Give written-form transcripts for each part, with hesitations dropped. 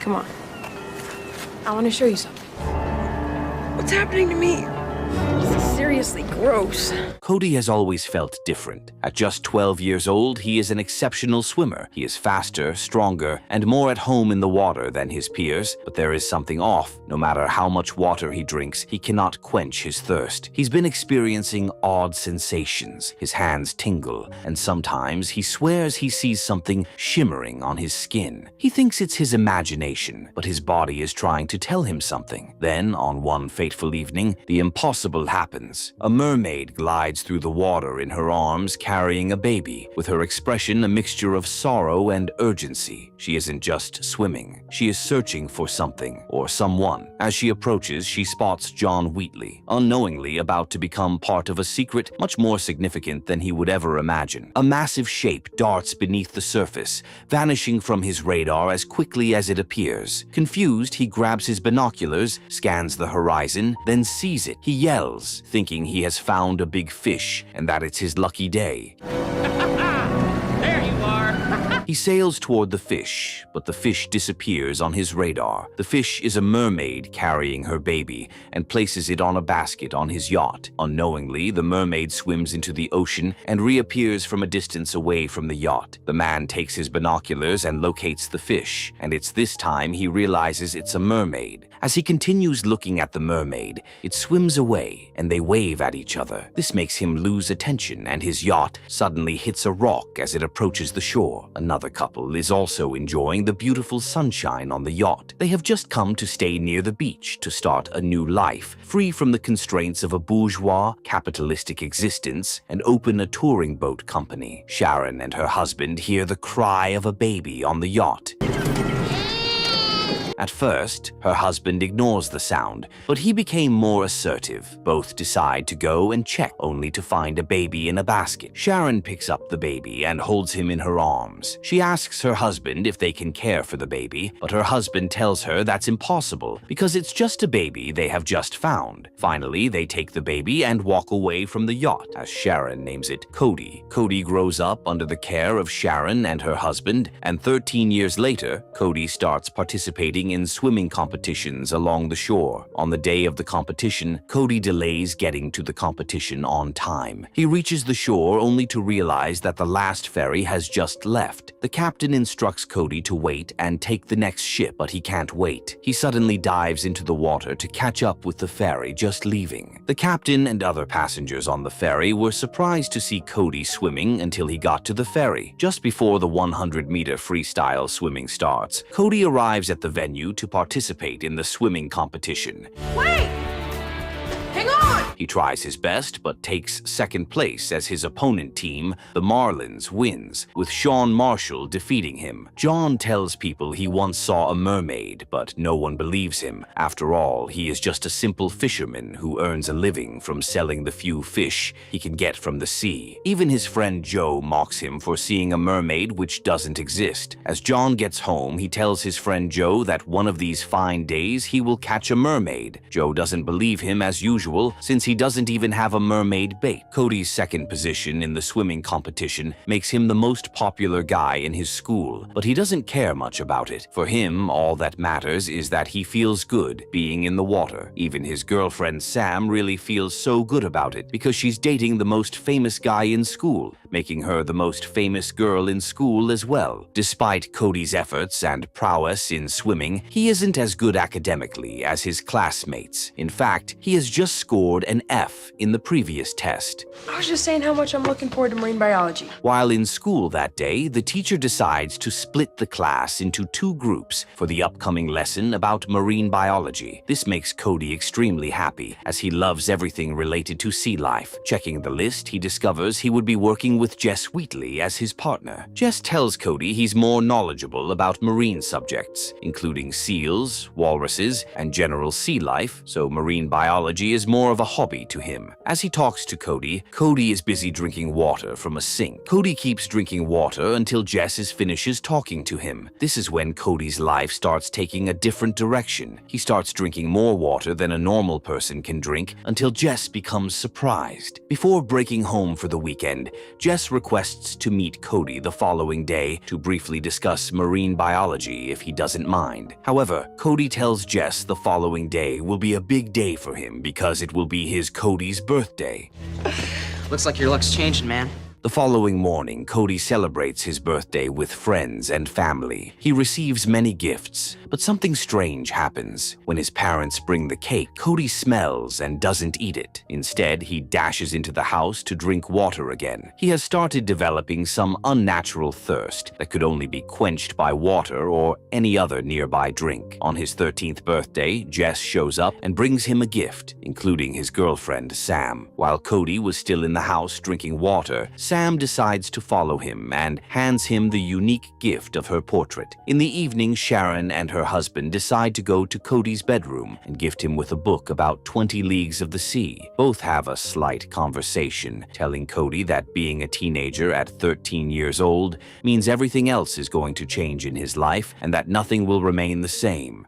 come on. I want to show you something. What's happening to me? This is seriously gross. Cody has always felt different. At just 12 years old, he is an exceptional swimmer. He is faster, stronger, and more at home in the water than his peers, but there is something off. No matter how much water he drinks, he cannot quench his thirst. He's been experiencing odd sensations. His hands tingle, and sometimes he swears he sees something shimmering on his skin. He thinks it's his imagination, but his body is trying to tell him something. Then, on one fateful evening, the impossible happens. A mermaid glides through the water in her arms carrying a baby, with her expression a mixture of sorrow and urgency. She isn't just swimming. She is searching for something or someone. As she approaches, she spots John Wheatley, unknowingly about to become part of a secret much more significant than he would ever imagine. A massive shape darts beneath the surface, vanishing from his radar as quickly as it appears. Confused, he grabs his binoculars, scans the horizon, then sees it. He yells, thinking he has found a big fish and that it's his lucky day. There you are! He sails toward the fish, but the fish disappears on his radar. The fish is a mermaid carrying her baby and places it on a basket on his yacht. Unknowingly, the mermaid swims into the ocean and reappears from a distance away from the yacht. The man takes his binoculars and locates the fish, and it's this time he realizes it's a mermaid. As he continues looking at the mermaid, it swims away and they wave at each other. This makes him lose attention, and his yacht suddenly hits a rock as it approaches the shore. Another couple is also enjoying the beautiful sunshine on the yacht. They have just come to stay near the beach to start a new life, free from the constraints of a bourgeois, capitalistic existence, and open a touring boat company. Sharon and her husband hear the cry of a baby on the yacht. At first, her husband ignores the sound, but he became more assertive. Both decide to go and check, only to find a baby in a basket. Sharon picks up the baby and holds him in her arms. She asks her husband if they can care for the baby, but her husband tells her that's impossible because it's just a baby they have just found. Finally, they take the baby and walk away from the yacht, as Sharon names it Cody. Cody grows up under the care of Sharon and her husband, and 13 years later, Cody starts participating in swimming competitions along the shore. On the day of the competition, Cody delays getting to the competition on time. He reaches the shore only to realize that the last ferry has just left. The captain instructs Cody to wait and take the next ship, but he can't wait. He suddenly dives into the water to catch up with the ferry just leaving. The captain and other passengers on the ferry were surprised to see Cody swimming until he got to the ferry. Just before the 100-meter freestyle swimming starts, Cody arrives at the venue to participate in the swimming competition. Wait! Hang on! He tries his best, but takes second place as his opponent team, the Marlins, wins, with Sean Marshall defeating him. John tells people he once saw a mermaid, but no one believes him. After all, he is just a simple fisherman who earns a living from selling the few fish he can get from the sea. Even his friend Joe mocks him for seeing a mermaid which doesn't exist. As John gets home, he tells his friend Joe that one of these fine days he will catch a mermaid. Joe doesn't believe him as usual, since he doesn't even have a mermaid bait. Cody's second position in the swimming competition makes him the most popular guy in his school, but he doesn't care much about it. For him, all that matters is that he feels good being in the water. Even his girlfriend Sam really feels so good about it because she's dating the most famous guy in school, making her the most famous girl in school as well. Despite Cody's efforts and prowess in swimming, he isn't as good academically as his classmates. In fact, he has just scored an F in the previous test. I was just saying how much I'm looking forward to marine biology. While in school that day, the teacher decides to split the class into two groups for the upcoming lesson about marine biology. This makes Cody extremely happy, as he loves everything related to sea life. Checking the list, he discovers he would be working with Jess Wheatley as his partner. Jess tells Cody he's more knowledgeable about marine subjects, including seals, walruses, and general sea life, so marine biology is more of a hobby hobby to him. As he talks to Cody, Cody is busy drinking water from a sink. Cody keeps drinking water until Jess finishes talking to him. This is when Cody's life starts taking a different direction. He starts drinking more water than a normal person can drink until Jess becomes surprised. Before breaking home for the weekend, Jess requests to meet Cody the following day to briefly discuss marine biology if he doesn't mind. However, Cody tells Jess the following day will be a big day for him because it will be his Cody's birthday. Looks like your luck's changing, man. The following morning, Cody celebrates his birthday with friends and family. He receives many gifts, but something strange happens. When his parents bring the cake, Cody smells and doesn't eat it. Instead, he dashes into the house to drink water again. He has started developing some unnatural thirst that could only be quenched by water or any other nearby drink. On his 13th birthday, Jess shows up and brings him a gift, including his girlfriend, Sam. While Cody was still in the house drinking water, Sam decides to follow him and hands him the unique gift of her portrait. In the evening, Sharon and her husband decide to go to Cody's bedroom and gift him with a book about 20 Leagues of the Sea. Both have a slight conversation, telling Cody that being a teenager at 13 years old means everything else is going to change in his life and that nothing will remain the same.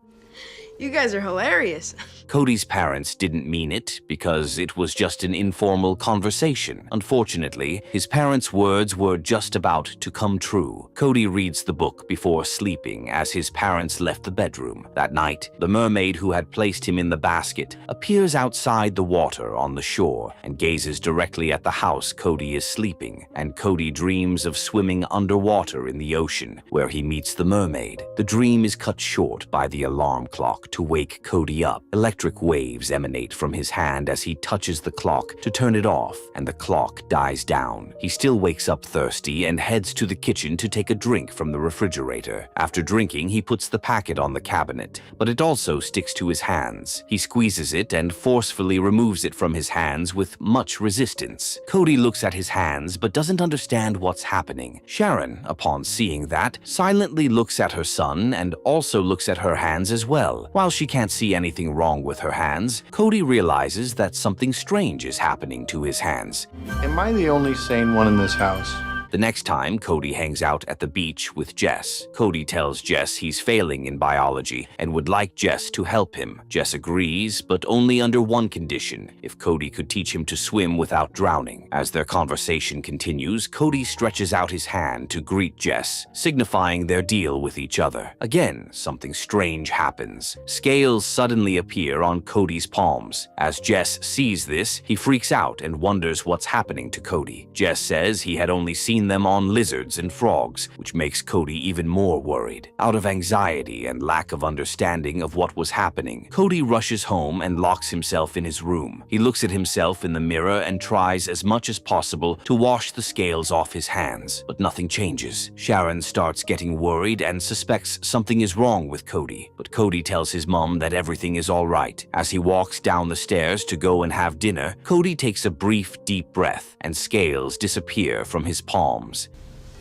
You guys are hilarious. Cody's parents didn't mean it because it was just an informal conversation. Unfortunately, his parents' words were just about to come true. Cody reads the book before sleeping as his parents left the bedroom. That night, the mermaid who had placed him in the basket appears outside the water on the shore and gazes directly at the house Cody is sleeping, and Cody dreams of swimming underwater in the ocean where he meets the mermaid. The dream is cut short by the alarm clock to wake Cody up. Electric waves emanate from his hand as he touches the clock to turn it off, and the clock dies down. He still wakes up thirsty and heads to the kitchen to take a drink from the refrigerator. After drinking, he puts the packet on the cabinet, but it also sticks to his hands. He squeezes it and forcefully removes it from his hands with much resistance. Cody looks at his hands but doesn't understand what's happening. Sharon, upon seeing that, silently looks at her son and also looks at her hands as well. While she can't see anything wrong with her hands, Cody realizes that something strange is happening to his hands. Am I the only sane one in this house? The next time, Cody hangs out at the beach with Jess. Cody tells Jess he's failing in biology and would like Jess to help him. Jess agrees, but only under one condition: if Cody could teach him to swim without drowning. As their conversation continues, Cody stretches out his hand to greet Jess, signifying their deal with each other. Again, something strange happens. Scales suddenly appear on Cody's palms. As Jess sees this, he freaks out and wonders what's happening to Cody. Jess says he had only seen them on lizards and frogs, which makes Cody even more worried. Out of anxiety and lack of understanding of what was happening, Cody rushes home and locks himself in his room. He looks at himself in the mirror and tries as much as possible to wash the scales off his hands, but nothing changes. Sharon starts getting worried and suspects something is wrong with Cody, but Cody tells his mom that everything is all right. As he walks down the stairs to go and have dinner, Cody takes a brief, deep breath, and scales disappear from his palms.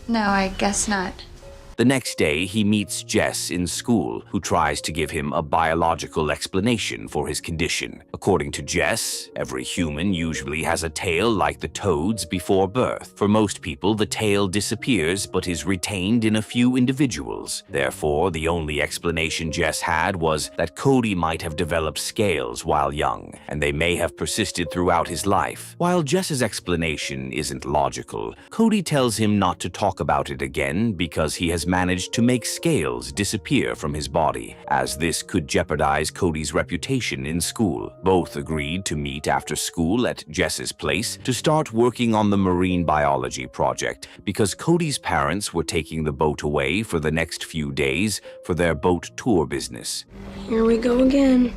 No, I guess not. The next day, he meets Jess in school, who tries to give him a biological explanation for his condition. According to Jess, every human usually has a tail like the toads before birth. For most people, the tail disappears but is retained in a few individuals. Therefore, the only explanation Jess had was that Cody might have developed scales while young, and they may have persisted throughout his life. While Jess's explanation isn't logical, Cody tells him not to talk about it again because he has managed to make scales disappear from his body, as this could jeopardize Cody's reputation in school. Both agreed to meet after school at Jess's place to start working on the marine biology project because Cody's parents were taking the boat away for the next few days for their boat tour business. Here we go again.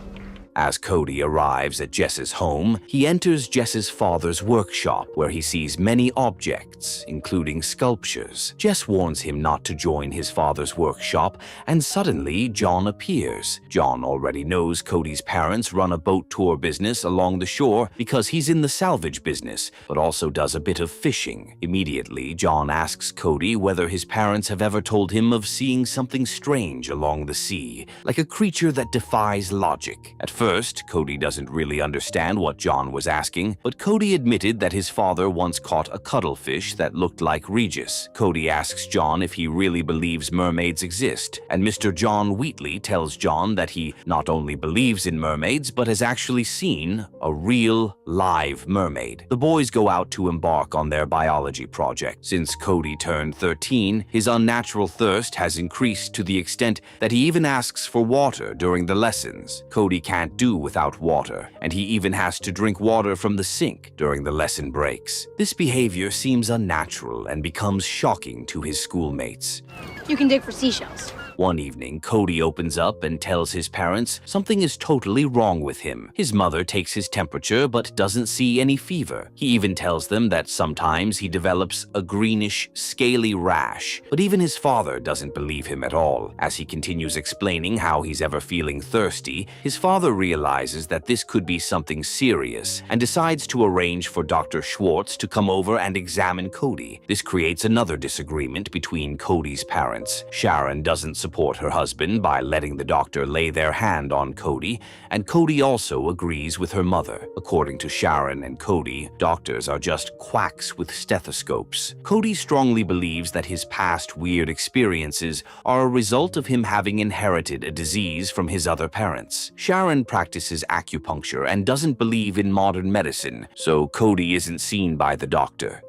As Cody arrives at Jess's home, he enters Jess's father's workshop where he sees many objects, including sculptures. Jess warns him not to join his father's workshop, and suddenly John appears. John already knows Cody's parents run a boat tour business along the shore because he's in the salvage business, but also does a bit of fishing. Immediately, John asks Cody whether his parents have ever told him of seeing something strange along the sea, like a creature that defies logic. At first, Cody doesn't really understand what John was asking, but Cody admitted that his father once caught a cuttlefish that looked like Regis. Cody asks John if he really believes mermaids exist, and Mr. John Wheatley tells John that he not only believes in mermaids, but has actually seen a real, live mermaid. The boys go out to embark on their biology project. Since Cody turned 13, his unnatural thirst has increased to the extent that he even asks for water during the lessons. Cody can't do without water, and he even has to drink water from the sink during the lesson breaks. This behavior seems unnatural and becomes shocking to his schoolmates. You can dig for seashells. One evening, Cody opens up and tells his parents something is totally wrong with him. His mother takes his temperature but doesn't see any fever. He even tells them that sometimes he develops a greenish, scaly rash, but even his father doesn't believe him at all. As he continues explaining how he's ever feeling thirsty, his father realizes that this could be something serious and decides to arrange for Dr. Schwartz to come over and examine Cody. This creates another disagreement between Cody's parents. Sharon doesn't support her husband by letting the doctor lay their hand on Cody, and Cody also agrees with her mother. According to Sharon and Cody, doctors are just quacks with stethoscopes. Cody strongly believes that his past weird experiences are a result of him having inherited a disease from his other parents. Sharon practices acupuncture and doesn't believe in modern medicine, so Cody isn't seen by the doctor.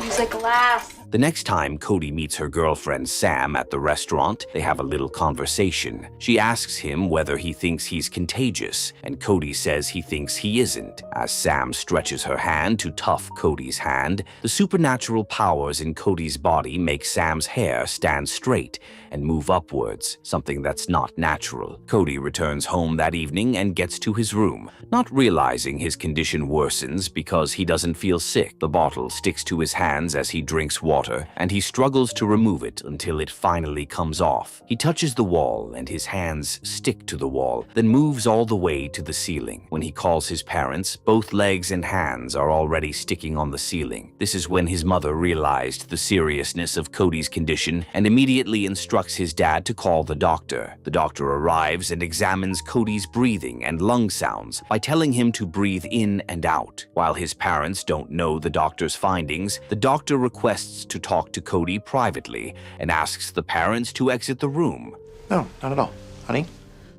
Use a glass. The next time Cody meets her girlfriend Sam at the restaurant, they have a little conversation. She asks him whether he thinks he's contagious, and Cody says he thinks he isn't. As Sam stretches her hand to tuff Cody's hand, the supernatural powers in Cody's body make Sam's hair stand straight and move upwards, something that's not natural. Cody returns home that evening and gets to his room, not realizing his condition worsens because he doesn't feel sick. The bottle sticks to his hands as he drinks water, and he struggles to remove it until it finally comes off. He touches the wall and his hands stick to the wall, then moves all the way to the ceiling. When he calls his parents, both legs and hands are already sticking on the ceiling. This is when his mother realized the seriousness of Cody's condition and immediately instructs his dad to call the doctor. The doctor arrives and examines Cody's breathing and lung sounds by telling him to breathe in and out. While his parents don't know the doctor's findings, the doctor requests to talk to Cody privately and asks the parents to exit the room. No, not at all. Honey?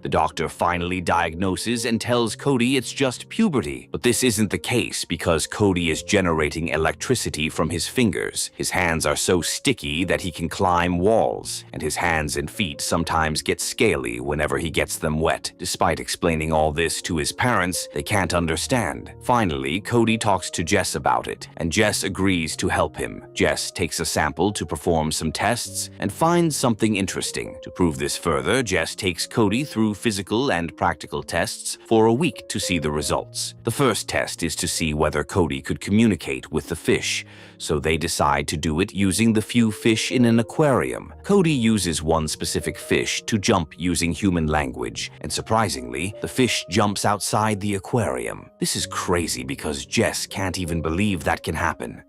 The doctor finally diagnoses and tells Cody it's just puberty. But this isn't the case because Cody is generating electricity from his fingers. His hands are so sticky that he can climb walls, and his hands and feet sometimes get scaly whenever he gets them wet. Despite explaining all this to his parents, they can't understand. Finally, Cody talks to Jess about it, and Jess agrees to help him. Jess takes a sample to perform some tests and finds something interesting. To prove this further, Jess takes Cody through physical and practical tests for a week to see the results. The first test is to see whether Cody could communicate with the fish, so they decide to do it using the few fish in an aquarium. Cody uses one specific fish to jump using human language, and surprisingly, the fish jumps outside the aquarium. This is crazy because Jess can't even believe that can happen.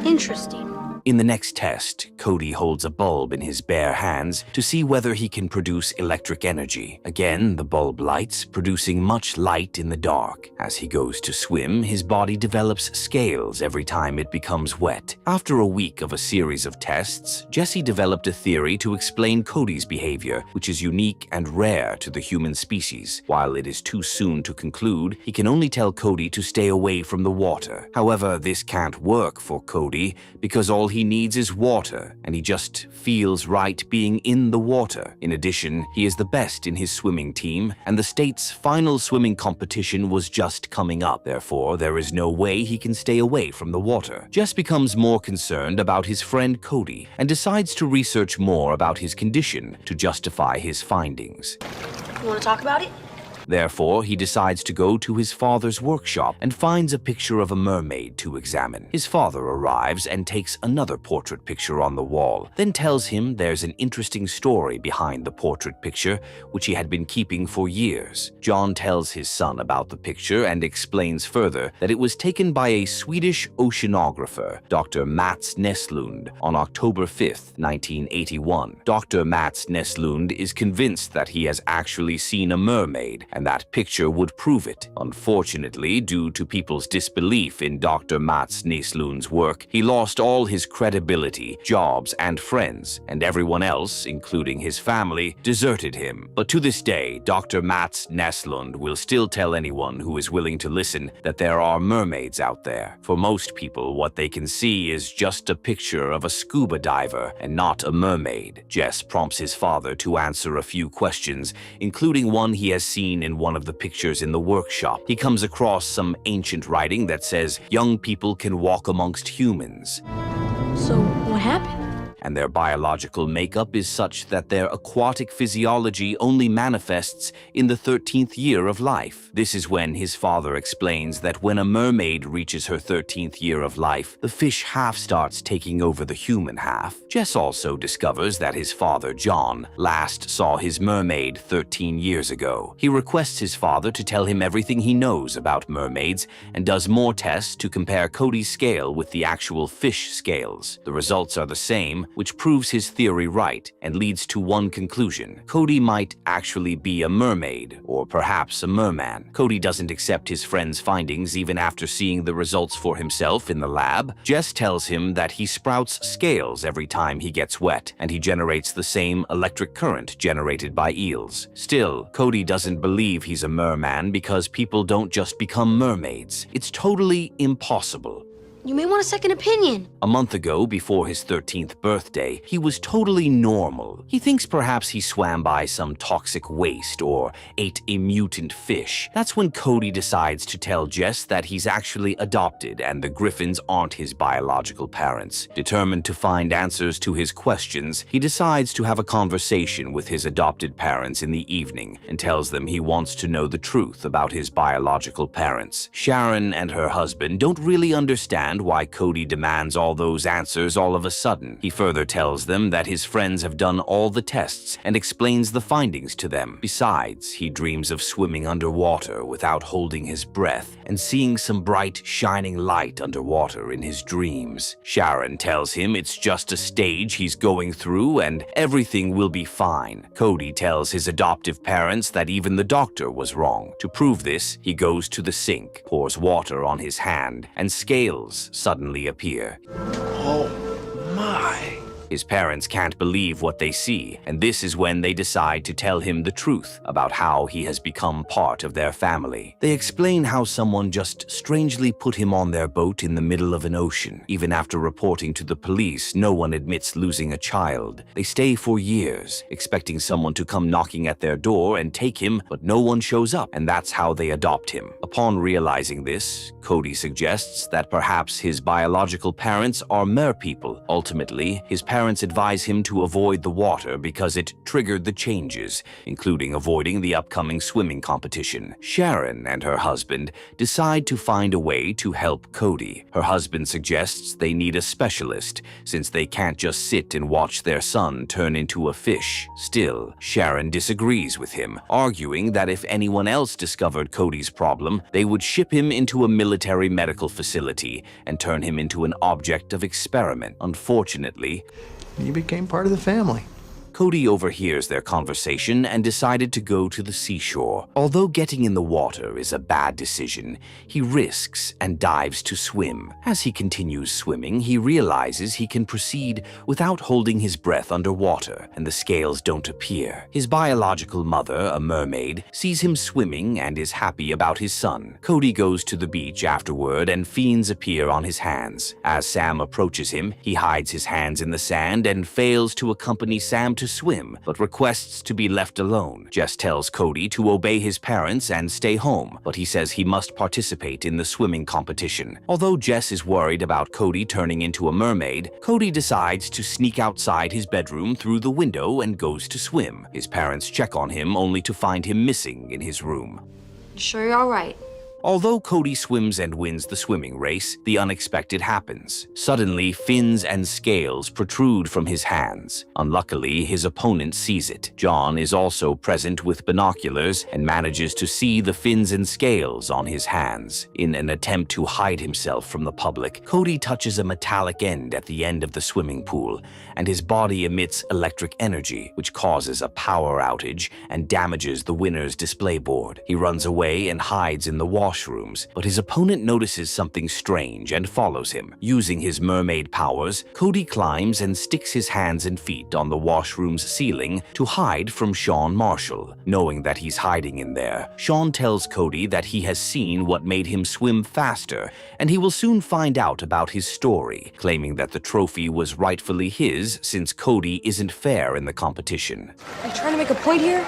Interesting. In the next test, Cody holds a bulb in his bare hands to see whether he can produce electric energy. Again, the bulb lights, producing much light in the dark. As he goes to swim, his body develops scales every time it becomes wet. After a week of a series of tests, Jesse developed a theory to explain Cody's behavior, which is unique and rare to the human species. While it is too soon to conclude, he can only tell Cody to stay away from the water. However, this can't work for Cody because all he needs is water, and he just feels right being in the water. In addition, he is the best in his swimming team, and the state's final swimming competition was just coming up. Therefore, there is no way he can stay away from the water. Jess becomes more concerned about his friend Cody and decides to research more about his condition to justify his findings. You want to talk about it? Therefore, he decides to go to his father's workshop and finds a picture of a mermaid to examine. His father arrives and takes another portrait picture on the wall, then tells him there's an interesting story behind the portrait picture, which he had been keeping for years. John tells his son about the picture and explains further that it was taken by a Swedish oceanographer, Dr. Mats Näslund, on October 5th, 1981. Dr. Mats Näslund is convinced that he has actually seen a mermaid and that picture would prove it. Unfortunately, due to people's disbelief in Dr. Mats Näslund's work, he lost all his credibility, jobs, and friends, and everyone else, including his family, deserted him. But to this day, Dr. Mats Näslund will still tell anyone who is willing to listen that there are mermaids out there. For most people, what they can see is just a picture of a scuba diver and not a mermaid. Jess prompts his father to answer a few questions, including one he has seen in one of the pictures in the workshop. He comes across some ancient writing that says young people can walk amongst humans, So, what happened? and their biological makeup is such that their aquatic physiology only manifests in the 13th year of life. This is when his father explains that when a mermaid reaches her 13th year of life, the fish half starts taking over the human half. Jess also discovers that his father, John, last saw his mermaid 13 years ago. He requests his father to tell him everything he knows about mermaids and does more tests to compare Cody's scale with the actual fish scales. The results are the same, which proves his theory right and leads to one conclusion. Cody might actually be a mermaid, or perhaps a merman. Cody doesn't accept his friend's findings even after seeing the results for himself in the lab. Jess tells him that he sprouts scales every time he gets wet, and he generates the same electric current generated by eels. Still, Cody doesn't believe he's a merman because people don't just become mermaids. It's totally impossible. You may want a second opinion. A month ago, before his 13th birthday, he was totally normal. He thinks perhaps he swam by some toxic waste or ate a mutant fish. That's when Cody decides to tell Jess that he's actually adopted and the Griffins aren't his biological parents. Determined to find answers to his questions, he decides to have a conversation with his adopted parents in the evening and tells them he wants to know the truth about his biological parents. Sharon and her husband don't really understand why Cody demands all those answers all of a sudden. He further tells them that his friends have done all the tests and explains the findings to them. Besides, he dreams of swimming underwater without holding his breath and seeing some bright, shining light underwater in his dreams. Sharon tells him it's just a stage he's going through and everything will be fine. Cody tells his adoptive parents that even the doctor was wrong. To prove this, he goes to the sink, pours water on his hand, and scales suddenly appear. Oh my. His parents can't believe what they see, and this is when they decide to tell him the truth about how he has become part of their family. They explain how someone just strangely put him on their boat in the middle of an ocean. Even after reporting to the police, no one admits losing a child. They stay for years, expecting someone to come knocking at their door and take him, but no one shows up, and that's how they adopt him. Upon realizing this, Cody suggests that perhaps his biological parents are merpeople. Ultimately, his parents advise him to avoid the water because it triggered the changes, including avoiding the upcoming swimming competition. Sharon and her husband decide to find a way to help Cody. Her husband suggests they need a specialist since they can't just sit and watch their son turn into a fish. Still, Sharon disagrees with him, arguing that if anyone else discovered Cody's problem, they would ship him into a military medical facility and turn him into an object of experiment. Unfortunately, You became part of the family. Cody overhears their conversation and decided to go to the seashore. Although getting in the water is a bad decision, he risks and dives to swim. As he continues swimming, he realizes he can proceed without holding his breath underwater, and the scales don't appear. His biological mother, a mermaid, sees him swimming and is happy about his son. Cody goes to the beach afterward and fiends appear on his hands. As Sam approaches him, he hides his hands in the sand and fails to accompany Sam to swim, but requests to be left alone. Jess tells Cody to obey his parents and stay home, but he says he must participate in the swimming competition. Although Jess is worried about Cody turning into a mermaid, Cody decides to sneak outside his bedroom through the window and goes to swim. His parents check on him only to find him missing in his room. Sure you're all right. Although Cody swims and wins the swimming race, the unexpected happens. Suddenly, fins and scales protrude from his hands. Unluckily, his opponent sees it. John is also present with binoculars and manages to see the fins and scales on his hands. In an attempt to hide himself from the public, Cody touches a metallic end at the end of the swimming pool, and his body emits electric energy, which causes a power outage and damages the winner's display board. He runs away and hides in the washrooms, but his opponent notices something strange and follows him. Using his mermaid powers, Cody climbs and sticks his hands and feet on the washroom's ceiling to hide from Sean Marshall. Knowing that he's hiding in there, Sean tells Cody that he has seen what made him swim faster, and he will soon find out about his story, claiming that the trophy was rightfully his since Cody isn't fair in the competition. Are you trying to make a point here?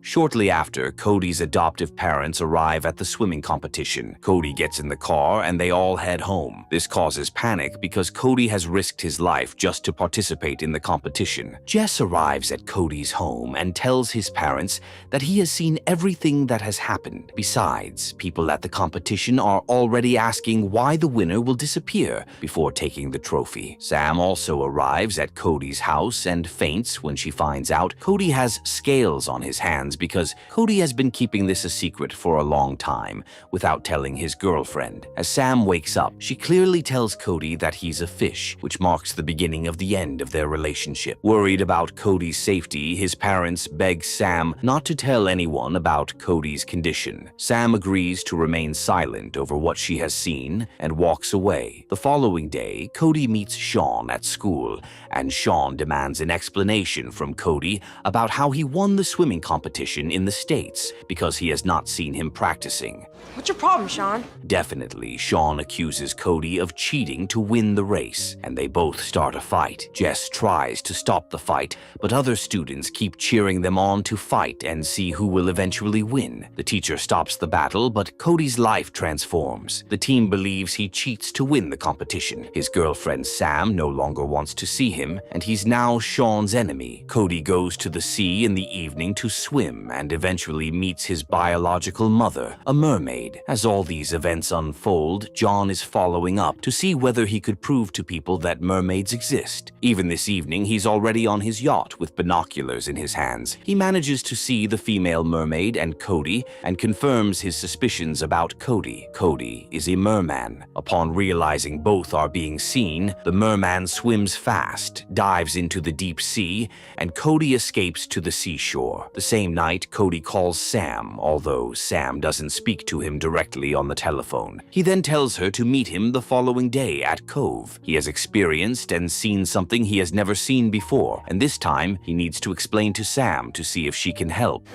Shortly after, Cody's adoptive parents arrive at the swimming competition. Cody gets in the car and they all head home. This causes panic because Cody has risked his life just to participate in the competition. Jess arrives at Cody's home and tells his parents that he has seen everything that has happened. Besides, people at the competition are already asking why the winner will disappear before taking the trophy. Sam also arrives at Cody's house and faints when she finds out Cody has scales on his hands because Cody has been keeping this a secret for a long time without telling his girlfriend. As Sam wakes up, she clearly tells Cody that he's a fish, which marks the beginning of the end of their relationship. Worried about Cody's safety, his parents beg Sam not to tell anyone about Cody's condition. Sam agrees to remain silent over what she has seen and walks away. The following day, Cody meets Sean at school, and Sean demands an explanation from Cody about how he won the swimming competition in the States because he has not seen him practicing. What's your problem, Sean? Definitely, Sean accuses Cody of cheating to win the race, and they both start a fight. Jess tries to stop the fight, but other students keep cheering them on to fight and see who will eventually win. The teacher stops the battle, but Cody's life transforms. The team believes he cheats to win the competition. His girlfriend Sam no longer wants to see him, and he's now Sean's enemy. Cody goes to the sea in the evening to swim and eventually meets his biological mother, a mermaid. As all these events unfold, John is following up to see whether he could prove to people that mermaids exist. Even this evening, he's already on his yacht with binoculars in his hands. He manages to see the female mermaid and Cody and confirms his suspicions about Cody. Cody is a merman. Upon realizing both are being seen, the merman swims fast, dives into the deep sea, and Cody escapes to the seashore. The same night, Cody calls Sam, although Sam doesn't speak to him directly on the telephone. He then tells her to meet him the following day at Cove. He has experienced and seen something he has never seen before, and this time he needs to explain to Sam to see if she can help.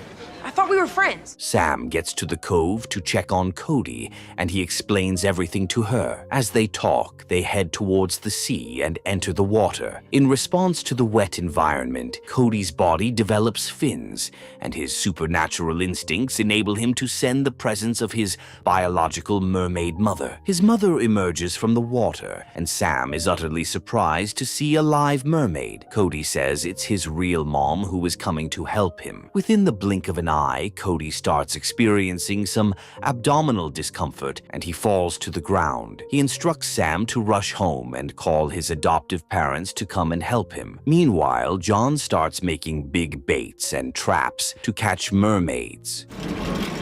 I thought we were friends. Sam gets to the cove to check on Cody, and he explains everything to her. As they talk, they head towards the sea and enter the water. In response to the wet environment, Cody's body develops fins, and his supernatural instincts enable him to sense the presence of his biological mermaid mother. His mother emerges from the water, and Sam is utterly surprised to see a live mermaid. Cody says it's his real mom who is coming to help him. Within the blink of an eye, Cody starts experiencing some abdominal discomfort and he falls to the ground. He instructs Sam to rush home and call his adoptive parents to come and help him. Meanwhile, John starts making big baits and traps to catch mermaids.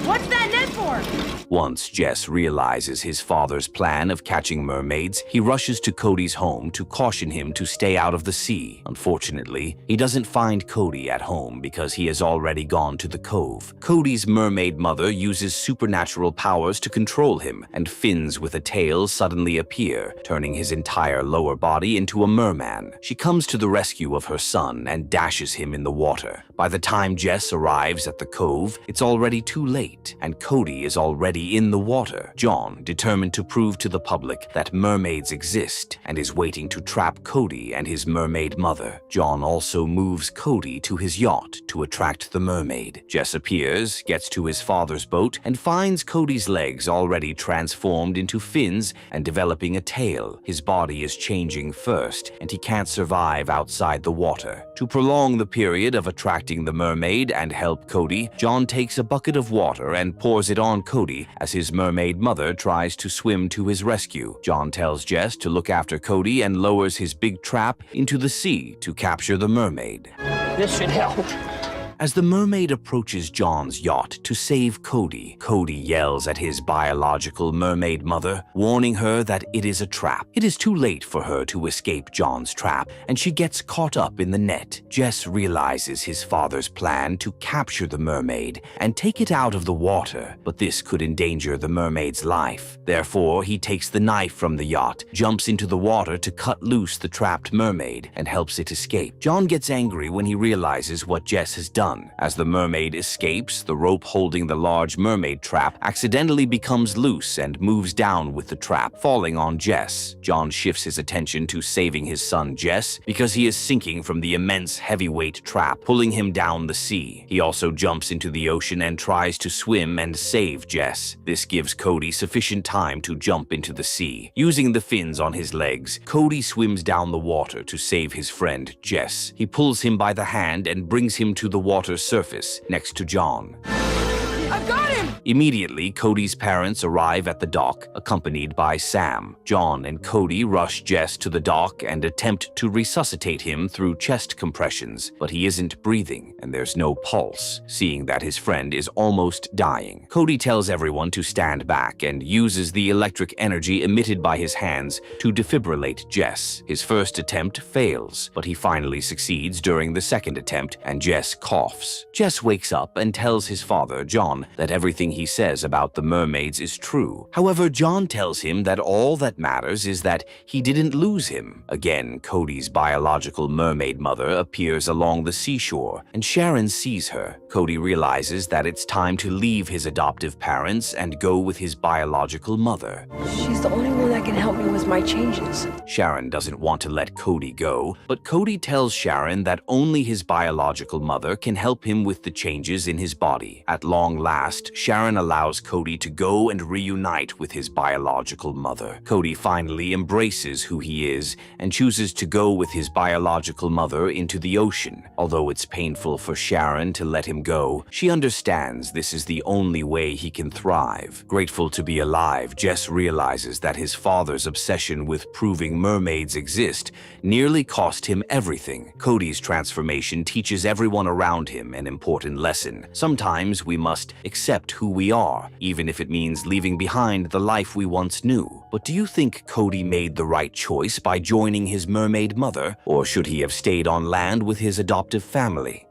What's that net for? Once Jess realizes his father's plan of catching mermaids, he rushes to Cody's home to caution him to stay out of the sea. Unfortunately, he doesn't find Cody at home because he has already gone to the cove. Cody's mermaid mother uses supernatural powers to control him, and fins with a tail suddenly appear, turning his entire lower body into a merman. She comes to the rescue of her son and dashes him in the water. By the time Jess arrives at the cove, it's already too late, and Cody is already in the water. John, determined to prove to the public that mermaids exist, and is waiting to trap Cody and his mermaid mother. John also moves Cody to his yacht to attract the mermaid. Jess appears, gets to his father's boat, and finds Cody's legs already transformed into fins and developing a tail. His body is changing first, and he can't survive outside the water. To prolong the period of attracting distracting the mermaid and help Cody, John takes a bucket of water and pours it on Cody as his mermaid mother tries to swim to his rescue. John tells Jess to look after Cody and lowers his big trap into the sea to capture the mermaid. This should help. As the mermaid approaches John's yacht to save Cody, Cody yells at his biological mermaid mother, warning her that it is a trap. It is too late for her to escape John's trap, and she gets caught up in the net. Jess realizes his father's plan to capture the mermaid and take it out of the water, but this could endanger the mermaid's life. Therefore, he takes the knife from the yacht, jumps into the water to cut loose the trapped mermaid, and helps it escape. John gets angry when he realizes what Jess has done. As the mermaid escapes, the rope holding the large mermaid trap accidentally becomes loose and moves down with the trap, falling on Jess. John shifts his attention to saving his son Jess because he is sinking from the immense heavyweight trap, pulling him down the sea. He also jumps into the ocean and tries to swim and save Jess. This gives Cody sufficient time to jump into the sea. Using the fins on his legs, Cody swims down the water to save his friend Jess. He pulls him by the hand and brings him to the water surface next to John. I've got him! Immediately, Cody's parents arrive at the dock, accompanied by Sam. John and Cody rush Jess to the dock and attempt to resuscitate him through chest compressions, but he isn't breathing and there's no pulse, seeing that his friend is almost dying. Cody tells everyone to stand back and uses the electric energy emitted by his hands to defibrillate Jess. His first attempt fails, but he finally succeeds during the second attempt and Jess coughs. Jess wakes up and tells his father, John, that everything he says about the mermaids is true. However, John tells him that all that matters is that he didn't lose him. Again, Cody's biological mermaid mother appears along the seashore, and Sharon sees her. Cody realizes that it's time to leave his adoptive parents and go with his biological mother. She's the only one that can help me with my changes. Sharon doesn't want to let Cody go, but Cody tells Sharon that only his biological mother can help him with the changes in his body. At long last, Sharon allows Cody to go and reunite with his biological mother. Cody finally embraces who he is and chooses to go with his biological mother into the ocean. Although it's painful for Sharon to let him go, she understands this is the only way he can thrive. Grateful to be alive, Jess realizes that his father's obsession with proving mermaids exist nearly cost him everything. Cody's transformation teaches everyone around him an important lesson. Sometimes we must accept who we are, even if it means leaving behind the life we once knew. But do you think Cody made the right choice by joining his mermaid mother, or should he have stayed on land with his adoptive family?